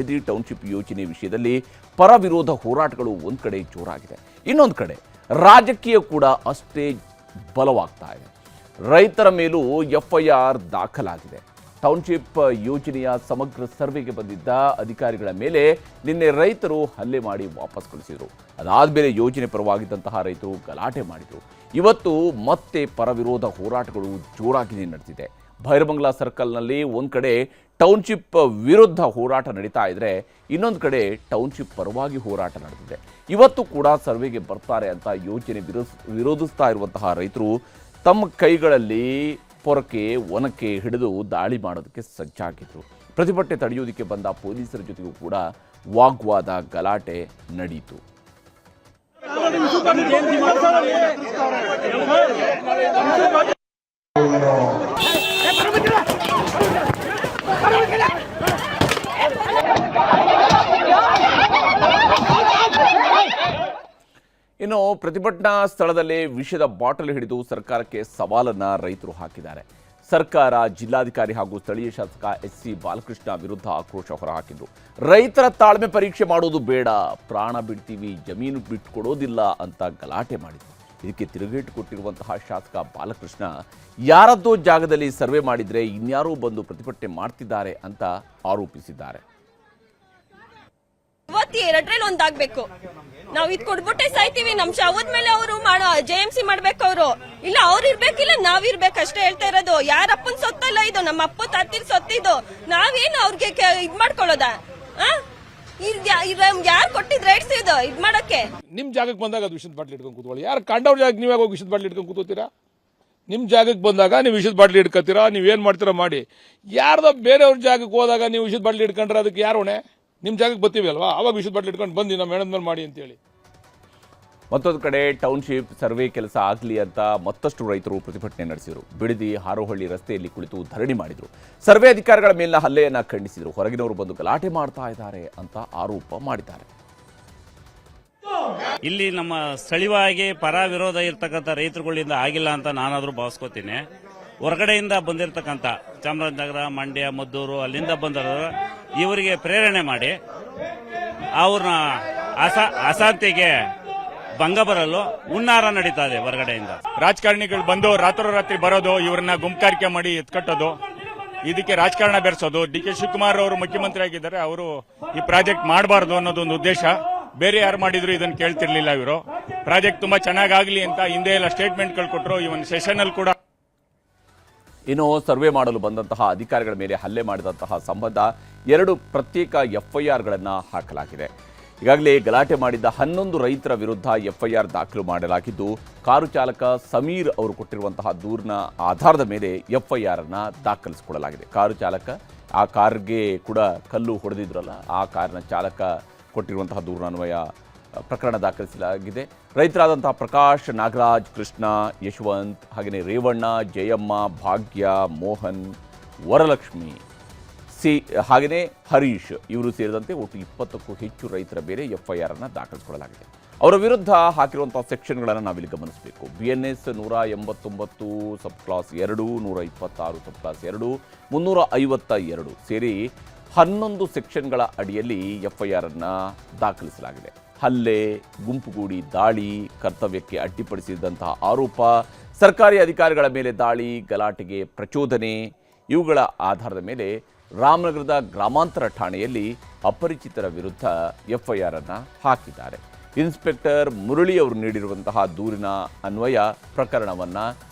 Bidadi township ಯೋಜನೆ ವಿಷಯದಲ್ಲಿ ಪರ ವಿರೋಧ ಹೋರಾಟಗಳು ಒಂದು ಕಡೆ ಜೋರಾಗಿದೆ, ಇನ್ನೊಂದು ಕಡೆ ರಾಜಕೀಯ ಕೂಡ ಅಷ್ಟೇ ಬಲವಾಗ್ತಾ ಇದೆ. ರೈತರ ಮೇಲೂ FIR ದಾಖಲಾಗಿದೆ. ಟೌನ್ಶಿಪ್ ಯೋಜನೆಯ ಸಮಗ್ರ ಸರ್ವೆಗೆ ಬಂದಿದ್ದ ಅಧಿಕಾರಿಗಳ ಮೇಲೆ ನಿನ್ನೆ ರೈತರು ಹಲ್ಲೆ ಮಾಡಿ ವಾಪಸ್ ಕಳಿಸಿದರು. ಅದಾದಮೇಲೆ ಯೋಜನೆ ಪರವಾಗಿದ್ದಂತಹ ರೈತರು ಗಲಾಟೆ ಮಾಡಿದರು. ಇವತ್ತು ಮತ್ತೆ ಪರವಿರೋಧ ಹೋರಾಟಗಳು ಜೋರಾಗಿ ನಡೆದಿದೆ. ಭೈರಬಂಗ್ಲಾ ಸರ್ಕಲ್ನಲ್ಲಿ ಒಂದು ಕಡೆ ಟೌನ್ಶಿಪ್ ವಿರುದ್ಧ ಹೋರಾಟ ನಡೀತಾ ಇದ್ರೆ, ಇನ್ನೊಂದು ಕಡೆ ಟೌನ್ಶಿಪ್ ಪರವಾಗಿ ಹೋರಾಟ ನಡೆದಿದೆ. ಇವತ್ತು ಕೂಡ ಸರ್ವೆಗೆ ಬರ್ತಾರೆ ಅಂತ ಯೋಜನೆ ವಿರೋಧಿಸ್ತಾ ಇರುವಂತಹ ರೈತರು ತಮ್ಮ ಕೈಗಳಲ್ಲಿ ಪೊರಕೆ ಒನಕೆ ಹಿಡಿದು ದಾಳಿ ಮಾಡೋದಕ್ಕೆ ಸಜ್ಜಾಗಿದ್ರು. ಪ್ರತಿಭಟನೆ ತಡೆಯುವುದಕ್ಕೆ ಬಂದ ಪೊಲೀಸರ ಜೊತೆಗೂ ಕೂಡ ವಾಗ್ವಾದ ಗಲಾಟೆ ನಡೆಯಿತು. ಇನ್ನು ಪ್ರತಿಭಟನಾ ಸ್ಥಳದಲ್ಲೇ ವಿಷದ ಬಾಟಲ್ ಹಿಡಿದು ಸರ್ಕಾರಕ್ಕೆ ಸವಾಲನ್ನ ರೈತರು ಹಾಕಿದ್ದಾರೆ. ಸರ್ಕಾರ, ಜಿಲ್ಲಾಧಿಕಾರಿ ಹಾಗೂ ಸ್ಥಳೀಯ ಶಾಸಕ SC ಬಾಲಕೃಷ್ಣ ವಿರುದ್ಧ ಆಕ್ರೋಶ ಹೊರಹಾಕಿದ್ರು. ರೈತರ ತಾಳ್ಮೆ ಪರೀಕ್ಷೆ ಮಾಡೋದು ಬೇಡ, ಪ್ರಾಣ ಬಿಡ್ತೀವಿ, ಜಮೀನು ಬಿಟ್ಕೊಡೋದಿಲ್ಲ ಅಂತ ಗಲಾಟೆ ಮಾಡಿದ್ರು. ಇದಕ್ಕೆ ತಿರುಗೇಟು ಕೊಟ್ಟಿರುವಂತಹ ಶಾಸಕ ಬಾಲಕೃಷ್ಣ, ಯಾರದ್ದೋ ಜಾಗದಲ್ಲಿ ಸರ್ವೆ ಮಾಡಿದ್ರೆ ಇನ್ಯಾರೋ ಬಂದು ಪ್ರತಿಭಟನೆ ಮಾಡ್ತಿದ್ದಾರೆ ಅಂತ ಆರೋಪಿಸಿದ್ದಾರೆ. ಎರಡರಲ್ಲಿ ಒಂದಾಗ್ಬೇಕು. ನಾವ್ ಇದ್ ಕೊಡ್ಬಿಟ್ಟೆ ಸಾಯ್ತೀವಿ. ನಮ್ ಶವದ ಮೇಲೆ ಅವರು JMC ಮಾಡ್ಬೇಕು. ಅವರು ಇಲ್ಲ ಅವ್ರು ಇರ್ಬೇಕಿಲ್ಲ ನಾವ್ ಇರ್ಬೇಕಷ್ಟೇ ಹೇಳ್ತಾ ಇರೋದು. ಯಾರಪ್ಪನ್ ಸೊತ್ತಲ್ಲ ಇದು, ನಮ್ಮ ಅಪ್ಪ ತಾತಿರ್ ಸೊತ್ತಿದ್ದು. ನಾವೇನು ಅವ್ರಿಗೆ ಇದ್ ಮಾಡ್ಕೊಳ್ಳೋದ? ಯಾರು ಕೊಟ್ಟಿದ್ ರೈಟ್ಸ್ ಇದು ಇದ್ ಮಾಡಕ್ಕೆ? ನಿಮ್ ಜಾಗಕ್ಕೆ ಬಂದಾಗ ಅದು ವಿಷದ ಬಾಟ್ಲಿ ಇಟ್ಕೊಂಡು ಕೂತ್ಕೊಳ್ಳಿ. ಯಾರು ಕಂಡವ್ರ ಜಾಗಕ್ಕೆ ನೀವಾಗ ಹೋಗಿ ವಿಷದ ಬಾಟ್ಲಿ ಇಟ್ಕೊಂಡು ಕೂತ್ಕೋತೀರಾ? ನಿಮ್ ಜಾಗಕ್ಕೆ ಬಂದಾಗ ನೀವು ವಿಷದ ಬಾಟ್ಲಿ ಇಟ್ಕೋತೀರಾ, ನೀವೇನ್ ಮಾಡ್ತೀರಾ ಮಾಡಿ. ಯಾರ್ದೋ ಬೇರೆಯವ್ರ ಜಾಗಕ್ಕೆ ಹೋದಾಗ ನೀವು ವಿಷದ ಬಾಟ್ಲಿ ಇಟ್ಕೊಂಡ್ರೆ ಅದಕ್ಕೆ ಯಾರು ಹೊಣೆ? ನಿಮ್ಮ ಜಾಗಕ್ಕೆ ಬರ್ತೀವಿ ಅಲ್ವಾ, ಅವಾಗ ವಿಷದ ಬಾಟ್ಲಿ ಇಟ್ಕೊಂಡು ಬಂದು ನಮ್ಮ ಮೇಡಮ್ ಮೇಲೆ ಮಾಡಿ ಅಂತೇಳಿ. ಮತ್ತೊಂದು ಕಡೆ ಟೌನ್ಶಿಪ್ ಸರ್ವೆ ಕೆಲಸ ಆಗಲಿ ಅಂತ ಮತ್ತಷ್ಟು ರೈತರು ಪ್ರತಿಭಟನೆ ನಡೆಸಿದರು. ಬಿಡದಿ ಹಾರೋಹಳ್ಳಿ ರಸ್ತೆಯಲ್ಲಿ ಕುಳಿತು ಧರಣಿ ಮಾಡಿದರು. ಸರ್ವೆ ಅಧಿಕಾರಿಗಳ ಮೇಲಿನ ಹಲ್ಲೆಯನ್ನು ಖಂಡಿಸಿದರು. ಹೊರಗಿನವರು ಬಂದು ಗಲಾಟೆ ಮಾಡ್ತಾ ಇದ್ದಾರೆ ಅಂತ ಆರೋಪ ಮಾಡಿದ್ದಾರೆ. ಇಲ್ಲಿ ನಮ್ಮ ಸ್ಥಳೀಯವಾಗಿ ಪರ ವಿರೋಧ ಇರ್ತಕ್ಕಂಥ ರೈತರುಗಳಿಂದ ಆಗಿಲ್ಲ ಅಂತ ನಾನಾದ್ರೂ ಭಾವಿಸ್ಕೋತೀನಿ. ಹೊರಗಡೆಯಿಂದ ಬಂದಿರತಕ್ಕಂಥ ಚಾಮರಾಜನಗರ, ಮಂಡ್ಯ, ಮದ್ದೂರು ಅಲ್ಲಿಂದ ಬಂದವರು ಇವರಿಗೆ ಪ್ರೇರಣೆ ಮಾಡಿ ಅವ್ರನ್ನ ಅಶಾಂತಿಗೆ ಭಂಗ ಬರಲು ಹುನ್ನಾರ ನಡೀತಾ ಇದೆ ಹೊರಗಡೆಯಿಂದ. ರಾಜಕಾರಣಿಗಳು ಬಂದು ರಾತ್ರೋರಾತ್ರಿ ಬರೋದು, ಇವ್ರನ್ನ ಗುಂಪುಗಾರಿಕೆ ಮಾಡಿ ಎತ್ಕಟ್ಟೋದು, ಇದಕ್ಕೆ ರಾಜಕಾರಣ ಬೆರೆಸೋದು. DK ಶಿವಕುಮಾರ್ ಅವರು ಮುಖ್ಯಮಂತ್ರಿ ಆಗಿದ್ದಾರೆ, ಅವರು ಈ ಪ್ರಾಜೆಕ್ಟ್ ಮಾಡಬಾರ್ದು ಅನ್ನೋದೊಂದು ಉದ್ದೇಶ. ಬೇರೆ ಯಾರು ಮಾಡಿದ್ರು ಇದನ್ನು ಕೇಳ್ತಿರ್ಲಿಲ್ಲ. ಇವರು ಪ್ರಾಜೆಕ್ಟ್ ತುಂಬಾ ಚೆನ್ನಾಗಾಗ್ಲಿ ಅಂತ ಹಿಂದೆ ಎಲ್ಲ ಸ್ಟೇಟ್ಮೆಂಟ್ಗಳು ಕೊಟ್ಟರು. ಈ ಒಂದು ಸೆಷನ್ ಅಲ್ಲಿ ಕೂಡ ಇನ್ನು ಸರ್ವೆ ಮಾಡಲು ಬಂದಂತಹ ಅಧಿಕಾರಿಗಳ ಮೇಲೆ ಹಲ್ಲೆ ಮಾಡಿದಂತಹ ಸಂಬಂಧ 2 ಪ್ರತ್ಯೇಕ FIRಗಳನ್ನು ಹಾಕಲಾಗಿದೆ. ಈಗಾಗಲೇ ಗಲಾಟೆ ಮಾಡಿದ್ದ 11 ರೈತರ ವಿರುದ್ಧ FIR ದಾಖಲು ಮಾಡಲಾಗಿದ್ದು, ಕಾರು ಚಾಲಕ ಸಮೀರ್ ಅವರು ಕೊಟ್ಟಿರುವಂತಹ ದೂರಿನ ಆಧಾರದ ಮೇಲೆ FIR ಅನ್ನು ದಾಖಲಿಸಿಕೊಳ್ಳಲಾಗಿದೆ. ಕಾರು ಚಾಲಕ, ಆ ಕಾರ್ಗೆ ಕೂಡ ಕಲ್ಲು ಹೊಡೆದಿದ್ರಲ್ಲ, ಆ ಕಾರಿನ ಚಾಲಕ ಕೊಟ್ಟಿರುವಂತಹ ದೂರಿನನ್ವಯ ಪ್ರಕರಣ ದಾಖಲಿಸಲಾಗಿದೆ. ರೈತರಾದಂತಹ ಪ್ರಕಾಶ್, ನಾಗರಾಜ್, ಕೃಷ್ಣ, ಯಶವಂತ್, ಹಾಗೆಯೇ ರೇವಣ್ಣ, ಜಯಮ್ಮ, ಭಾಗ್ಯ, ಮೋಹನ್, ವರಲಕ್ಷ್ಮಿ, ಹಾಗೆಯೇ ಹರೀಶ್ ಇವರು ಸೇರಿದಂತೆ ಒಟ್ಟು 20ಕ್ಕೂ ಹೆಚ್ಚು ರೈತರ ಮೇಲೆ FIR ಅನ್ನು ದಾಖಲಿಸಿಕೊಳ್ಳಲಾಗಿದೆ. ಅವರ ವಿರುದ್ಧ ಹಾಕಿರುವಂತಹ ಸೆಕ್ಷನ್ಗಳನ್ನು ನಾವಿಲ್ಲಿ ಗಮನಿಸಬೇಕು. BNS 189 ಸಬ್ ಕ್ಲಾಸ್ 2, 126 ಸಬ್ ಕ್ಲಾಸ್ 2, 352 ಸೇರಿ 11 ಸೆಕ್ಷನ್ಗಳ ಅಡಿಯಲ್ಲಿ FIR ಅನ್ನು ದಾಖಲಿಸಲಾಗಿದೆ. ಹಲ್ಲೆ, ಗುಂಪುಗೂಡಿ ದಾಳಿ, ಕರ್ತವ್ಯಕ್ಕೆ ಅಡ್ಡಿಪಡಿಸಿದಂತಹ ಆರೋಪ, ಸರ್ಕಾರಿ ಅಧಿಕಾರಿಗಳ ಮೇಲೆ ದಾಳಿ, ಗಲಾಟೆಗೆ ಪ್ರಚೋದನೆ, ಇವುಗಳ ಆಧಾರದ ಮೇಲೆ ರಾಮನಗರದ ಗ್ರಾಮಾಂತರ ಠಾಣೆಯಲ್ಲಿ ಅಪರಿಚಿತರ ವಿರುದ್ಧ FIR ಅನ್ನು ಹಾಕಿದ್ದಾರೆ. ಇನ್ಸ್ಪೆಕ್ಟರ್ ಮುರಳಿ ಅವರು ನೀಡಿರುವಂತಹ ದೂರಿನ ಅನ್ವಯ ಪ್ರಕರಣವನ್ನು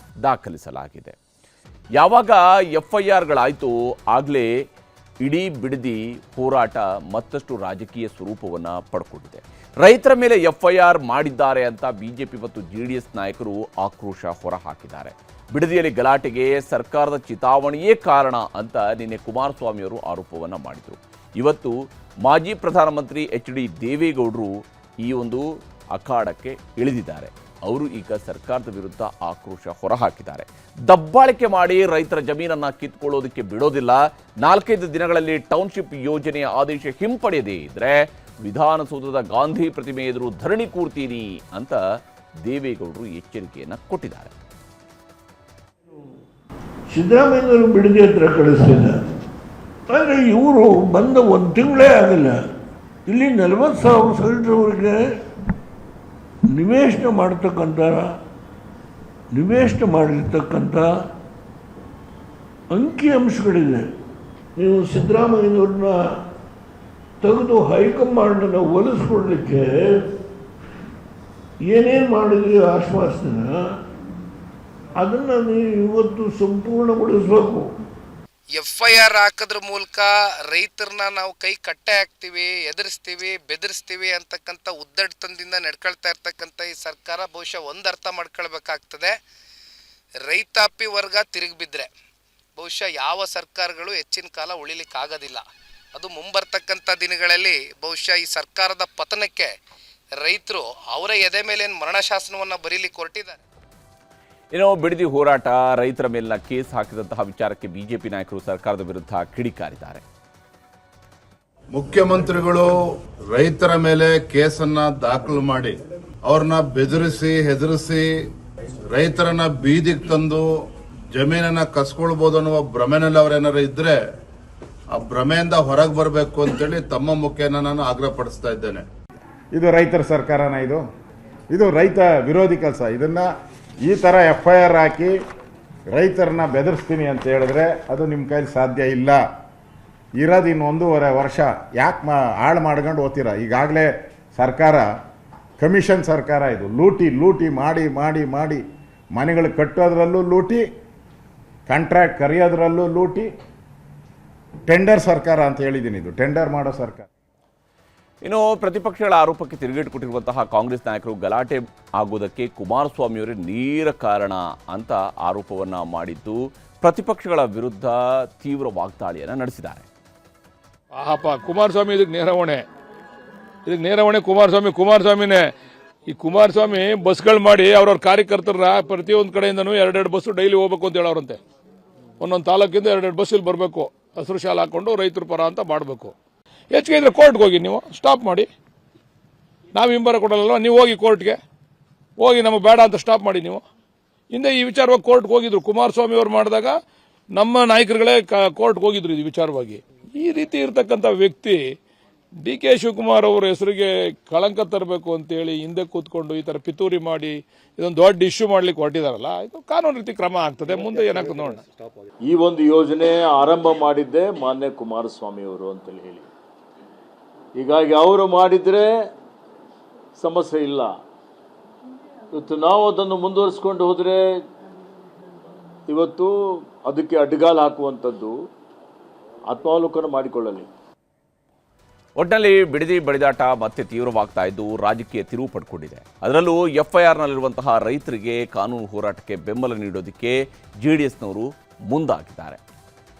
ದಾಖಲಿಸಲಾಗಿದೆ. ಯಾವಾಗ FIRಗಳಾಯಿತು ಆಗಲೇ ಇಡೀ ಬಿಡದಿ ಹೋರಾಟ ಮತ್ತಷ್ಟು ರಾಜಕೀಯ ಸ್ವರೂಪವನ್ನು ಪಡ್ಕೊಂಡಿದೆ. ರೈತರ ಮೇಲೆ FIR ಮಾಡಿದ್ದಾರೆ ಅಂತ BJP ಮತ್ತು JDS ನಾಯಕರು ಆಕ್ರೋಶ ಹೊರಹಾಕಿದ್ದಾರೆ. ಬಿಡದಿಯಲ್ಲಿ ಗಲಾಟೆಗೆ ಸರ್ಕಾರದ ಚಿತಾವಣೆಯೇ ಕಾರಣ ಅಂತ ನಿನ್ನೆ ಕುಮಾರಸ್ವಾಮಿ ಅವರು ಆರೋಪವನ್ನು ಮಾಡಿದರು. ಇವತ್ತು ಮಾಜಿ ಪ್ರಧಾನಮಂತ್ರಿ HD ದೇವೇಗೌಡರು ಈ ಒಂದು ಅಖಾಡಕ್ಕೆ ಇಳಿದಿದ್ದಾರೆ. ಅವರು ಈಗ ಸರ್ಕಾರದ ವಿರುದ್ಧ ಆಕ್ರೋಶ ಹೊರಹಾಕಿದ್ದಾರೆ. ದಬ್ಬಾಳಿಕೆ ಮಾಡಿ ರೈತರ ಜಮೀನನ್ನು ಕಿತ್ಕೊಳ್ಳೋದಕ್ಕೆ ಬಿಡೋದಿಲ್ಲ, 4-5 ದಿನಗಳಲ್ಲಿ ಟೌನ್ಶಿಪ್ ಯೋಜನೆಯ ಆದೇಶ ಹಿಂಪಡೆಯದೇ ಇದ್ರೆ ವಿಧಾನಸೌಧದ ಗಾಂಧಿ ಪ್ರತಿಮೆ ಎದುರು ಧರಣಿ ಕೂರ್ತೀನಿ ಅಂತ ದೇವೇಗೌಡರು ಎಚ್ಚರಿಕೆಯನ್ನು ಕೊಟ್ಟಿದ್ದಾರೆ. ಸಿದ್ದರಾಮಯ್ಯನವರು ಬಿಡದಿ ಹತ್ರ ಕಳಿಸ್ತಿದ್ದ, ಆದರೆ ಇವರು ಬಂದ ಒಂದು ತಿಂಗಳೇ ಆಗಿಲ್ಲ, ಇಲ್ಲಿ 40,000 ಸೈಟ್ರವರೆಗೆ ನಿವೇಶನ ಮಾಡಿರ್ತಕ್ಕಂಥ ಅಂಕಿಅಂಶಗಳಿದೆ. ನೀವು ಸಿದ್ದರಾಮಯ್ಯನವ್ರನ್ನ ತೆಗೆದು ಹೈಕಮಾಂಡನ್ನು ಒಲಿಸ್ಕೊಡ್ಲಿಕ್ಕೆ ಏನೇನು ಮಾಡಿದ್ರಿ ಆಶ್ವಾಸನ, ಅದನ್ನು ನೀವು ಇವತ್ತು ಸಂಪೂರ್ಣಗೊಳಿಸಬೇಕು. FIR ಹಾಕೋದ್ರ ಮೂಲಕ ರೈತರನ್ನ ನಾವು ಕೈ ಕಟ್ಟೆ ಹಾಕ್ತೀವಿ, ಎದುರಿಸ್ತೀವಿ, ಬೆದರಿಸ್ತೀವಿ ಅಂತಕ್ಕಂಥ ಉದ್ದಟತನದಿಂದ ನಡ್ಕೊಳ್ತಾ ಇರ್ತಕ್ಕಂಥ ಈ ಸರ್ಕಾರ ಬಹುಶಃ ಒಂದು ಅರ್ಥ ಮಾಡ್ಕೊಳ್ಬೇಕಾಗ್ತದೆ, ರೈತಾಪಿ ವರ್ಗ ತಿರುಗಿಬಿದ್ರೆ ಬಹುಶಃ ಯಾವ ಸರ್ಕಾರಗಳು ಹೆಚ್ಚಿನ ಕಾಲ ಉಳಿಲಿಕ್ಕಾಗೋದಿಲ್ಲ. ಅದು ಮುಂಬರ್ತಕ್ಕಂಥ ದಿನಗಳಲ್ಲಿ ಬಹುಶಃ ಈ ಸರ್ಕಾರದ ಪತನಕ್ಕೆ ರೈತರು ಅವರ ಎದೆ ಮೇಲೆ ಮರಣಶಾಸನವನ್ನು ಬರೀಲಿಕ್ಕೆ ಹೊರಟಿದ್ದಾರೆ. ಇನ್ನು ಬಿಡದಿ ಹೋರಾಟ, ರೈತರ ಮೇಲಿನ ಕೇಸ್ ಹಾಕಿದಂತಹ ವಿಚಾರಕ್ಕೆ ಬಿಜೆಪಿ ನಾಯಕರು ಸರ್ಕಾರದ ವಿರುದ್ಧ ಕಿಡಿಕಾರಿದ್ದಾರೆ. ಮುಖ್ಯಮಂತ್ರಿಗಳು ರೈತರ ಮೇಲೆ ಕೇಸನ್ನ ದಾಖಲು ಮಾಡಿ ಅವ್ರನ್ನ ಬೆದರಿಸಿ ಹೆದರಿಸಿ ರೈತರನ್ನ ಬೀದಿಗೆ ತಂದು ಜಮೀನನ್ನ ಕಸ್ಕೊಳ್ಬಹುದು ಅನ್ನುವ ಭ್ರಮೆನಲ್ಲಿ ಅವರೇನಾರು ಇದ್ರೆ ಆ ಭ್ರಮೆಯಿಂದ ಹೊರಗೆ ಬರಬೇಕು ಅಂತೇಳಿ ತಮ್ಮ ಮುಖೇನ ನಾನು ಆಗ್ರಹ ಪಡಿಸ್ತಾ ಇದ್ದೇನೆ. ಇದು ರೈತರ ಸರ್ಕಾರನ? ಇದು ರೈತ ವಿರೋಧಿ ಕೆಲಸ. ಇದನ್ನ ಈ ಥರ FIR ಹಾಕಿ ರೈತರನ್ನ ಬೆದರಿಸ್ತೀನಿ ಅಂತ ಹೇಳಿದ್ರೆ ಅದು ನಿಮ್ಮ ಕೈಲಿ ಸಾಧ್ಯ ಇಲ್ಲ. ಇರೋದು ಇನ್ನು 1.5 ವರ್ಷ, ಯಾಕೆ ಹಾಳು ಮಾಡ್ಕೊಂಡು ಹೋಗ್ತೀರಾ? ಈಗಾಗಲೇ ಸರ್ಕಾರ ಕಮಿಷನ್ ಸರ್ಕಾರ, ಇದು ಲೂಟಿ ಮಾಡಿ ಮಾಡಿ ಮಾಡಿ ಮನೆಗಳು ಕಟ್ಟೋದ್ರಲ್ಲೂ ಲೂಟಿ, ಕಾಂಟ್ರಾಕ್ಟ್ ಕರೆಯೋದ್ರಲ್ಲೂ ಲೂಟಿ, ಟೆಂಡರ್ ಸರ್ಕಾರ ಅಂತ ಹೇಳಿದ್ದೀನಿ. ಇದು ಟೆಂಡರ್ ಮಾಡೋ ಸರ್ಕಾರ. ಇನ್ನು ಪ್ರತಿಪಕ್ಷಗಳ ಆರೋಪಕ್ಕೆ ತಿರುಗೇಟು ಕೊಟ್ಟಿರುವಂತಹ ಕಾಂಗ್ರೆಸ್ ನಾಯಕರು ಗಲಾಟೆ ಆಗುವುದಕ್ಕೆ ಕುಮಾರಸ್ವಾಮಿಯವರೇ ನೇರ ಕಾರಣ ಅಂತ ಆರೋಪವನ್ನ ಮಾಡಿದ್ದು, ಪ್ರತಿಪಕ್ಷಗಳ ವಿರುದ್ಧ ತೀವ್ರ ವಾಗ್ದಾಳಿಯನ್ನು ನಡೆಸಿದ್ದಾರೆ. ಕುಮಾರಸ್ವಾಮಿ ಇದಕ್ಕೆ ನೇರ ಹೊಣೆ ಕುಮಾರಸ್ವಾಮಿನೇ. ಈ ಕುಮಾರಸ್ವಾಮಿ ಬಸ್ಗಳು ಮಾಡಿ ಅವ್ರವ್ರ ಕಾರ್ಯಕರ್ತರ ಪ್ರತಿಯೊಂದು ಕಡೆಯಿಂದನೂ 2 ಬಸ್ಸು ಡೈಲಿ ಹೋಗ್ಬೇಕು ಅಂತ ಹೇಳೋರಂತೆ. ಒಂದೊಂದು ತಾಲೂಕಿಂದ 2 ಬಸ್ ಇಲ್ಲಿ ಬರಬೇಕು, ಹಸಿರು ಶಾಲೆ ಹಾಕೊಂಡು ರೈತರ ಪರ ಅಂತ ಮಾಡಬೇಕು. ಹೆಚ್ಚಿಗೆ ಇದ್ರೆ ಕೋರ್ಟ್ಗೆ ಹೋಗಿ, ನೀವು ಸ್ಟಾಪ್ ಮಾಡಿ. ನಾವು ಹಿಂಬರ ಕೊಡಲ್ಲ, ನೀವು ಹೋಗಿ ಕೋರ್ಟ್ಗೆ ಹೋಗಿ, ನಮಗೆ ಬೇಡ ಅಂತ ಸ್ಟಾಪ್ ಮಾಡಿ. ನೀವು ಹಿಂದೆ ಈ ವಿಚಾರವಾಗಿ ಕೋರ್ಟ್ಗೆ ಹೋಗಿದ್ರು, ಕುಮಾರಸ್ವಾಮಿ ಅವರು ಮಾಡಿದಾಗ ನಮ್ಮ ನಾಯಕರುಗಳೇ ಕೋರ್ಟ್ಗೆ ಹೋಗಿದ್ರು ಈ ವಿಚಾರವಾಗಿ. ಈ ರೀತಿ ಇರ್ತಕ್ಕಂಥ ವ್ಯಕ್ತಿ DK ಶಿವಕುಮಾರ್ ಅವರ ಹೆಸರಿಗೆ ಕಳಂಕ ತರಬೇಕು ಅಂತೇಳಿ ಹಿಂದೆ ಕೂತ್ಕೊಂಡು ಈ ಥರ ಪಿತೂರಿ ಮಾಡಿ ಇದೊಂದು ದೊಡ್ಡ ಇಶ್ಯೂ ಮಾಡ್ಲಿಕ್ಕೆ ಹೊರಟಿದಾರಲ್ಲ, ಇದು ಕಾನೂನು ರೀತಿ ಕ್ರಮ ಆಗ್ತದೆ. ಮುಂದೆ ಏನಾಗ್ತದೆ ನೋಡೋಣ. ಈ ಒಂದು ಯೋಜನೆ ಆರಂಭ ಮಾಡಿದ್ದೆ ಮಾನ್ಯ ಕುಮಾರಸ್ವಾಮಿ ಅವರು ಅಂತೇಳಿ ಹೇಳಿ, ಹೀಗಾಗಿ ಅವರು ಮಾಡಿದರೆ ಸಮಸ್ಯೆ ಇಲ್ಲ. ಇವತ್ತು ನಾವು ಅದನ್ನು ಮುಂದುವರಿಸ್ಕೊಂಡು ಹೋದರೆ ಇವತ್ತು ಅದಕ್ಕೆ ಅಡ್ಡಗಾಲು ಹಾಕುವಂಥದ್ದು ಆತ್ಮಾವಲೋಕನ ಮಾಡಿಕೊಳ್ಳಲಿ. ಒಟ್ಟಿನಲ್ಲಿ ಬಿಡದಿ ಬಡಿದಾಟ ಮತ್ತೆ ತೀವ್ರವಾಗ್ತಾ ಇದ್ದು ರಾಜಕೀಯ ತಿರುವು ಪಡ್ಕೊಂಡಿದೆ. ಅದರಲ್ಲೂ FIRನಲ್ಲಿರುವಂತಹ ರೈತರಿಗೆ ಕಾನೂನು ಹೋರಾಟಕ್ಕೆ ಬೆಂಬಲ ನೀಡೋದಕ್ಕೆ JDSನವರು ಮುಂದಾಗಿದ್ದಾರೆ.